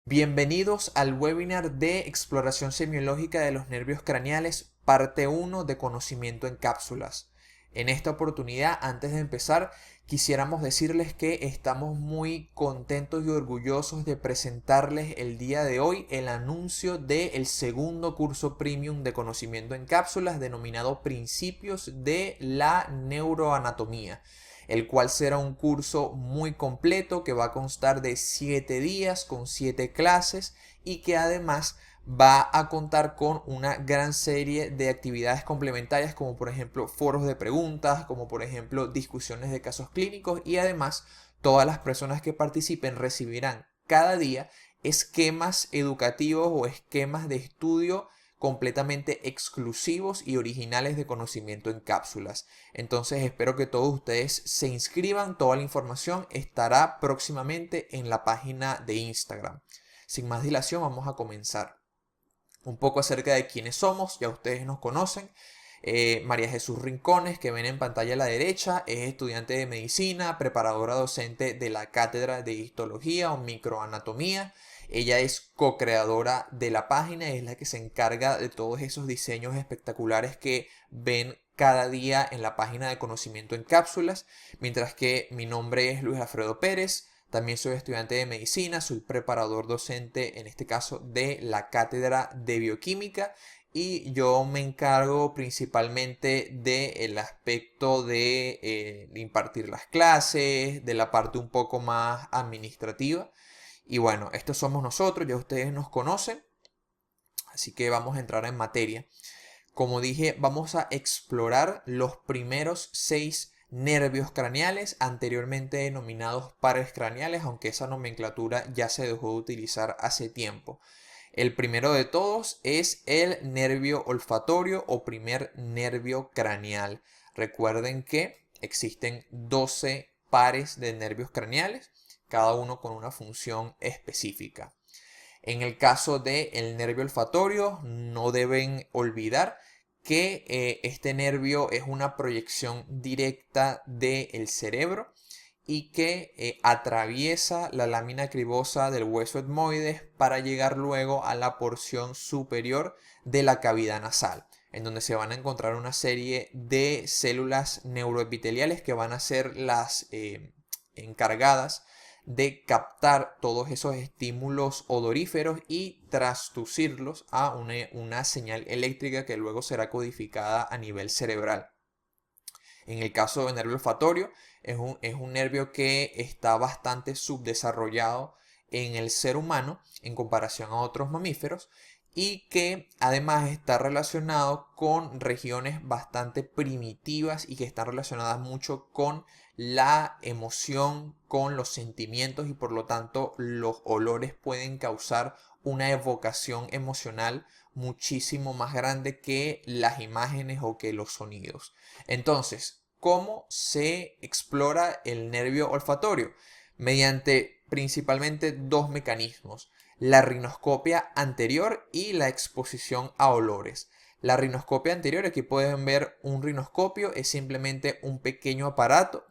Bienvenidos al webinar de exploración semiológica de los nervios craneales, parte 1 de conocimiento en cápsulas. En esta oportunidad, antes de empezar, quisiéramos decirles que estamos muy contentos y orgullosos de presentarles el día de hoy el anuncio del segundo curso premium de conocimiento en cápsulas denominado Principios de la Neuroanatomía, el cual será un curso muy completo que va a constar de 7 días con 7 clases y que además va a contar con una gran serie de actividades complementarias como por ejemplo foros de preguntas, como por ejemplo discusiones de casos clínicos y además todas las personas que participen recibirán cada día esquemas educativos o esquemas de estudio completamente exclusivos y originales de conocimiento en cápsulas. Entonces espero que todos ustedes se inscriban. Toda la información estará próximamente en la página de Instagram. Sin más dilación, vamos a comenzar. Un poco acerca de quiénes somos, ya ustedes nos conocen. María Jesús Rincones, que ven en pantalla a la derecha, es estudiante de medicina, preparadora docente de la cátedra de histología o microanatomía. Ella es co-creadora de la página y es la que se encarga de todos esos diseños espectaculares que ven cada día en la página de conocimiento en cápsulas, mientras que mi nombre es Luis Alfredo Pérez. También soy estudiante de medicina, soy preparador docente, en este caso, de la cátedra de bioquímica y yo me encargo principalmente del aspecto de impartir las clases, de la parte un poco más administrativa. Y bueno, estos somos nosotros, ya ustedes nos conocen, así que vamos a entrar en materia. Como dije, vamos a explorar los primeros 6 nervios craneales, anteriormente denominados pares craneales, aunque esa nomenclatura ya se dejó de utilizar hace tiempo. El primero de todos es el nervio olfatorio o primer nervio craneal. Recuerden que existen 12 pares de nervios craneales, cada uno con una función específica. En el caso del nervio olfatorio, no deben olvidar que este nervio es una proyección directa del cerebro y que atraviesa la lámina cribosa del hueso etmoides para llegar luego a la porción superior de la cavidad nasal, en donde se van a encontrar una serie de células neuroepiteliales que van a ser las encargadas de captar todos esos estímulos odoríferos y transducirlos a una señal eléctrica que luego será codificada a nivel cerebral. En el caso del nervio olfatorio, es un nervio que está bastante subdesarrollado en el ser humano en comparación a otros mamíferos y que además está relacionado con regiones bastante primitivas y que están relacionadas mucho con la emoción, con los sentimientos y por lo tanto los olores pueden causar una evocación emocional muchísimo más grande que las imágenes o que los sonidos. Entonces, ¿cómo se explora el nervio olfatorio? Mediante principalmente dos mecanismos: la rinoscopia anterior y la exposición a olores. La rinoscopia anterior, aquí pueden ver un rinoscopio, es simplemente un pequeño aparato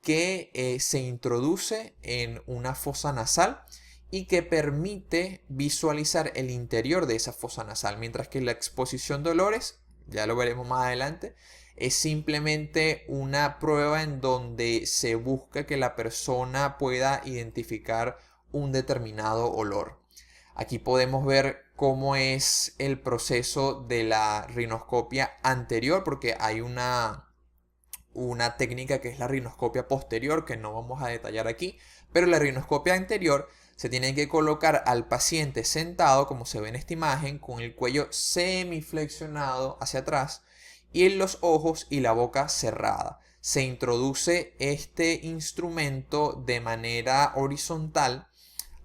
que se introduce en una fosa nasal y que permite visualizar el interior de esa fosa nasal, mientras que la exposición de olores, ya lo veremos más adelante, es simplemente una prueba en donde se busca que la persona pueda identificar un determinado olor. Aquí podemos ver cómo es el proceso de la rinoscopia anterior, porque hay una técnica que es la rinoscopia posterior que no vamos a detallar aquí, pero la rinoscopia anterior se tiene que colocar al paciente sentado, como se ve en esta imagen, con el cuello semiflexionado hacia atrás y los ojos y la boca cerrada. Se introduce este instrumento de manera horizontal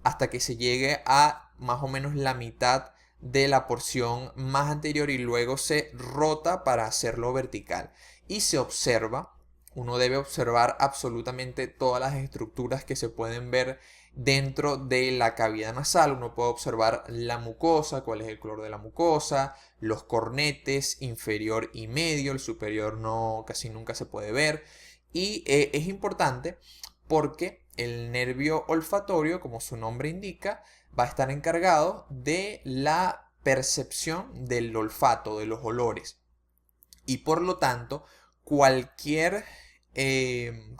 hasta que se llegue a más o menos la mitad de la porción más anterior y luego se rota para hacerlo vertical y se observa. Uno debe observar absolutamente todas las estructuras que se pueden ver dentro de la cavidad nasal. Uno puede observar la mucosa, cuál es el color de la mucosa, los cornetes inferior y medio, el superior no, casi nunca se puede ver. Y es importante porque el nervio olfatorio, como su nombre indica, va a estar encargado de la percepción del olfato, de los olores. Y por lo tanto, cualquier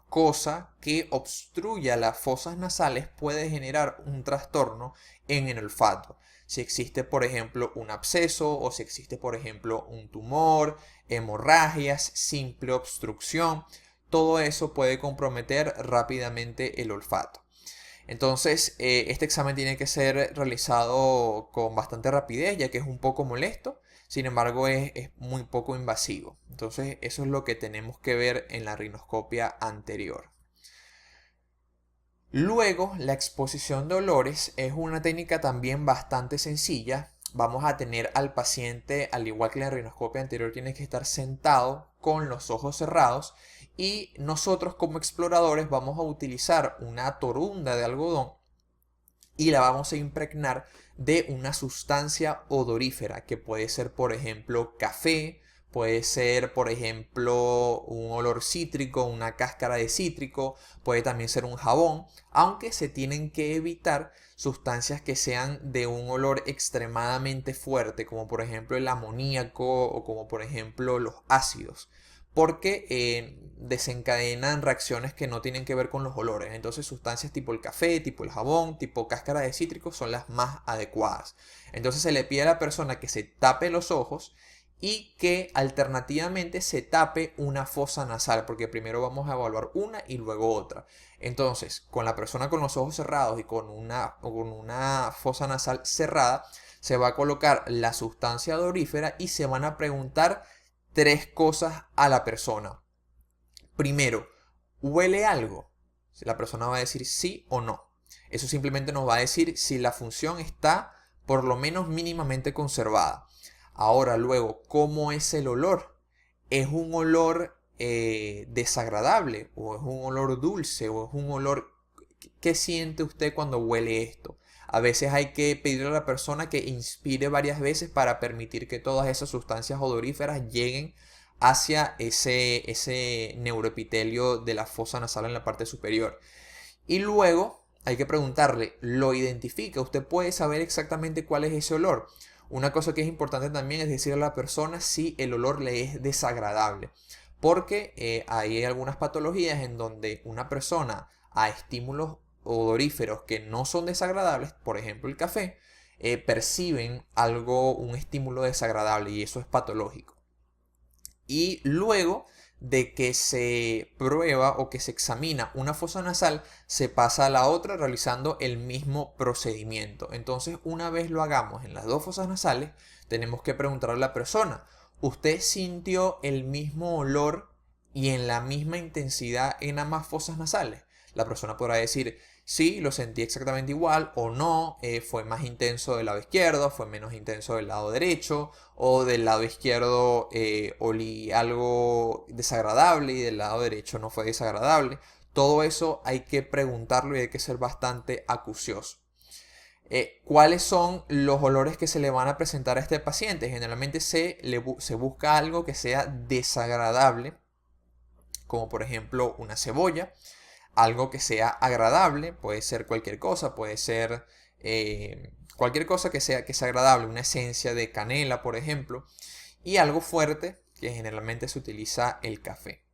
cosa que obstruya las fosas nasales puede generar un trastorno en el olfato. Si existe, por ejemplo, un absceso o si existe, por ejemplo, un tumor, hemorragias, simple obstrucción, todo eso puede comprometer rápidamente el olfato. Entonces, este examen tiene que ser realizado con bastante rapidez, ya que es un poco molesto, sin embargo es muy poco invasivo. Entonces, eso es lo que tenemos que ver en la rinoscopia anterior. Luego, la exposición de olores es una técnica también bastante sencilla. Vamos a tener al paciente, al igual que en la rinoscopia anterior, tiene que estar sentado con los ojos cerrados y nosotros como exploradores vamos a utilizar una torunda de algodón y la vamos a impregnar de una sustancia odorífera que puede ser, por ejemplo, café, puede ser, por ejemplo, un olor cítrico, una cáscara de cítrico, puede también ser un jabón, aunque se tienen que evitar sustancias que sean de un olor extremadamente fuerte, como por ejemplo el amoníaco o como por ejemplo los ácidos, porque desencadenan reacciones que no tienen que ver con los olores. Entonces sustancias tipo el café, tipo el jabón, tipo cáscara de cítricos son las más adecuadas. Entonces se le pide a la persona que se tape los ojos y que alternativamente se tape una fosa nasal, porque primero vamos a evaluar una y luego otra. Entonces, con la persona con los ojos cerrados y con una fosa nasal cerrada, se va a colocar la sustancia odorífera y se van a preguntar tres cosas a la persona. Primero, ¿huele algo? La persona va a decir sí o no. Eso simplemente nos va a decir si la función está por lo menos mínimamente conservada. Ahora, luego, ¿cómo es el olor? ¿Es un olor desagradable? ¿O es un olor dulce? ¿O es un olor... ¿Qué siente usted cuando huele esto? A veces hay que pedirle a la persona que inspire varias veces para permitir que todas esas sustancias odoríferas lleguen hacia ese neuroepitelio de la fosa nasal en la parte superior. Y luego hay que preguntarle, ¿lo identifica? ¿Usted puede saber exactamente cuál es ese olor? Una cosa que es importante también es decirle a la persona si el olor le es desagradable. Porque hay algunas patologías en donde una persona a estímulos odoríferos que no son desagradables, por ejemplo el café, perciben un estímulo desagradable y eso es patológico. Y luego de que se prueba o que se examina una fosa nasal, se pasa a la otra realizando el mismo procedimiento. Entonces, una vez lo hagamos en las dos fosas nasales, tenemos que preguntarle a la persona, ¿usted sintió el mismo olor y en la misma intensidad en ambas fosas nasales? La persona podrá decir, sí, lo sentí exactamente igual o no, fue más intenso del lado izquierdo, fue menos intenso del lado derecho, o del lado izquierdo olí algo desagradable y del lado derecho no fue desagradable. Todo eso hay que preguntarlo y hay que ser bastante acucioso. ¿Cuáles son los olores que se le van a presentar a este paciente? Generalmente se busca algo que sea desagradable, como por ejemplo una cebolla. Algo que sea agradable, puede ser cualquier cosa, puede ser cualquier cosa que sea agradable, una esencia de canela, por ejemplo, y algo fuerte, que generalmente se utiliza el café.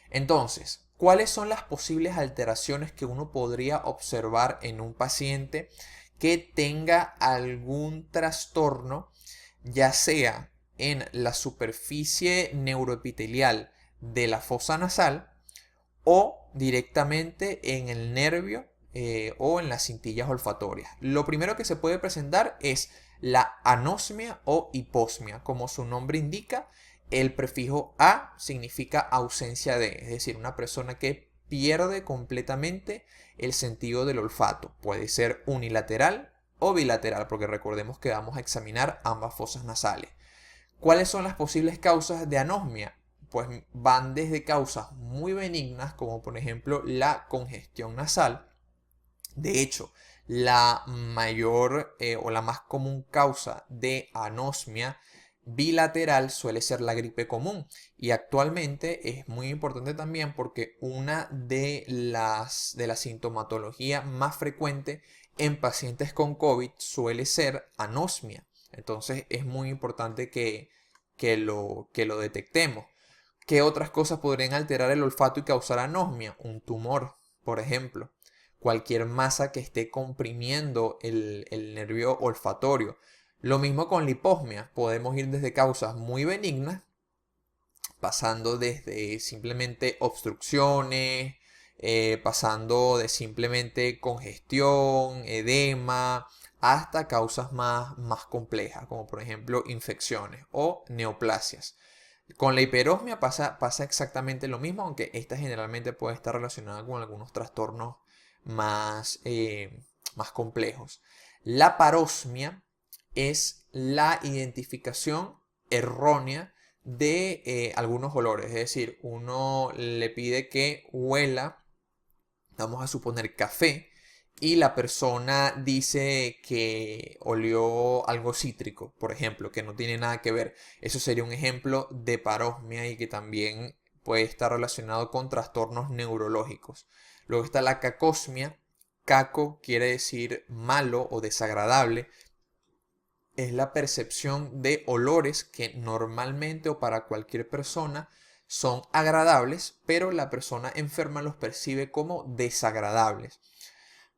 Entonces, ¿cuáles son las posibles alteraciones que uno podría observar en un paciente que tenga algún trastorno, ya sea en la superficie neuroepitelial de la fosa nasal o directamente en el nervio o en las cintillas olfatorias? Lo primero que se puede presentar es la anosmia o hiposmia. Como su nombre indica, el prefijo a significa ausencia de, es decir, una persona que pierde completamente el sentido del olfato. Puede ser unilateral o bilateral, porque recordemos que vamos a examinar ambas fosas nasales. ¿Cuáles son las posibles causas de anosmia? Pues van desde causas muy benignas, como por ejemplo la congestión nasal. De hecho, la mayor o la más común causa de anosmia bilateral suele ser la gripe común, y actualmente es muy importante también porque una de la sintomatología más frecuente en pacientes con COVID suele ser anosmia. Entonces es muy importante que lo detectemos. ¿Qué otras cosas podrían alterar el olfato y causar anosmia? Un tumor, por ejemplo. Cualquier masa que esté comprimiendo el nervio olfatorio. Lo mismo con la hiposmia. Podemos ir desde causas muy benignas, pasando desde simplemente obstrucciones, pasando de simplemente congestión, edema, hasta causas más complejas, como por ejemplo infecciones o neoplasias. Con la hiperosmia pasa exactamente lo mismo, aunque esta generalmente puede estar relacionada con algunos trastornos más complejos. La parosmia es la identificación errónea de algunos olores, es decir, uno le pide que huela, vamos a suponer café, y la persona dice que olió algo cítrico, por ejemplo, que no tiene nada que ver. Eso sería un ejemplo de parosmia y que también puede estar relacionado con trastornos neurológicos. Luego está la cacosmia. Caco quiere decir malo o desagradable. Es la percepción de olores que normalmente o para cualquier persona son agradables, pero la persona enferma los percibe como desagradables.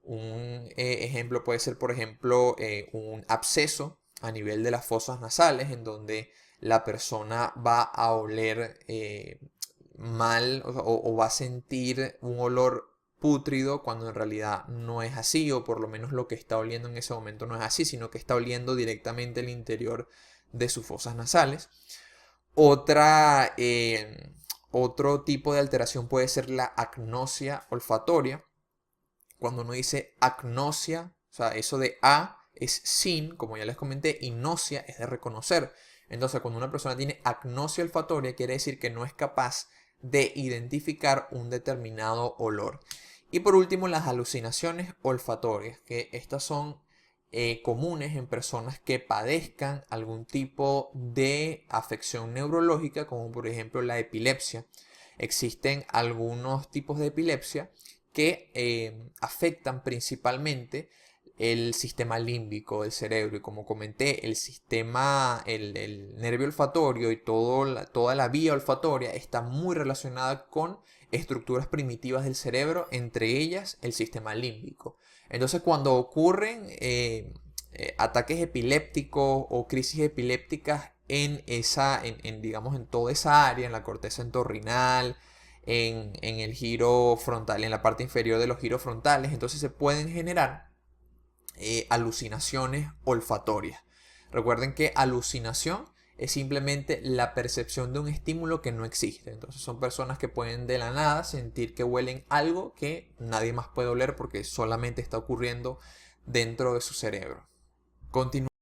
Un ejemplo puede ser, por ejemplo, un absceso a nivel de las fosas nasales, en donde la persona va a oler mal o va a sentir un olor pútrido cuando en realidad no es así, o por lo menos lo que está oliendo en ese momento no es así, sino que está oliendo directamente el interior de sus fosas nasales. Otro tipo de alteración puede ser la agnosia olfatoria. Cuando uno dice agnosia, o sea, eso de a es sin, como ya les comenté, y gnosia es de reconocer. Entonces, cuando una persona tiene agnosia olfatoria, quiere decir que no es capaz de identificar un determinado olor. Y por último, las alucinaciones olfatorias, que estas son comunes en personas que padezcan algún tipo de afección neurológica, como por ejemplo la epilepsia. Existen algunos tipos de epilepsia que afectan principalmente el sistema límbico del cerebro. Y como comenté, el nervio olfatorio y toda la vía olfatoria está muy relacionada con estructuras primitivas del cerebro, entre ellas el sistema límbico. Entonces, cuando ocurren ataques epilépticos o crisis epilépticas digamos, en toda esa área, en la corteza entorrinal, en el giro frontal, en la parte inferior de los giros frontales, entonces se pueden generar alucinaciones olfatorias. Recuerden que alucinación es simplemente la percepción de un estímulo que no existe. Entonces son personas que pueden de la nada sentir que huelen algo que nadie más puede oler porque solamente está ocurriendo dentro de su cerebro. Continuamos.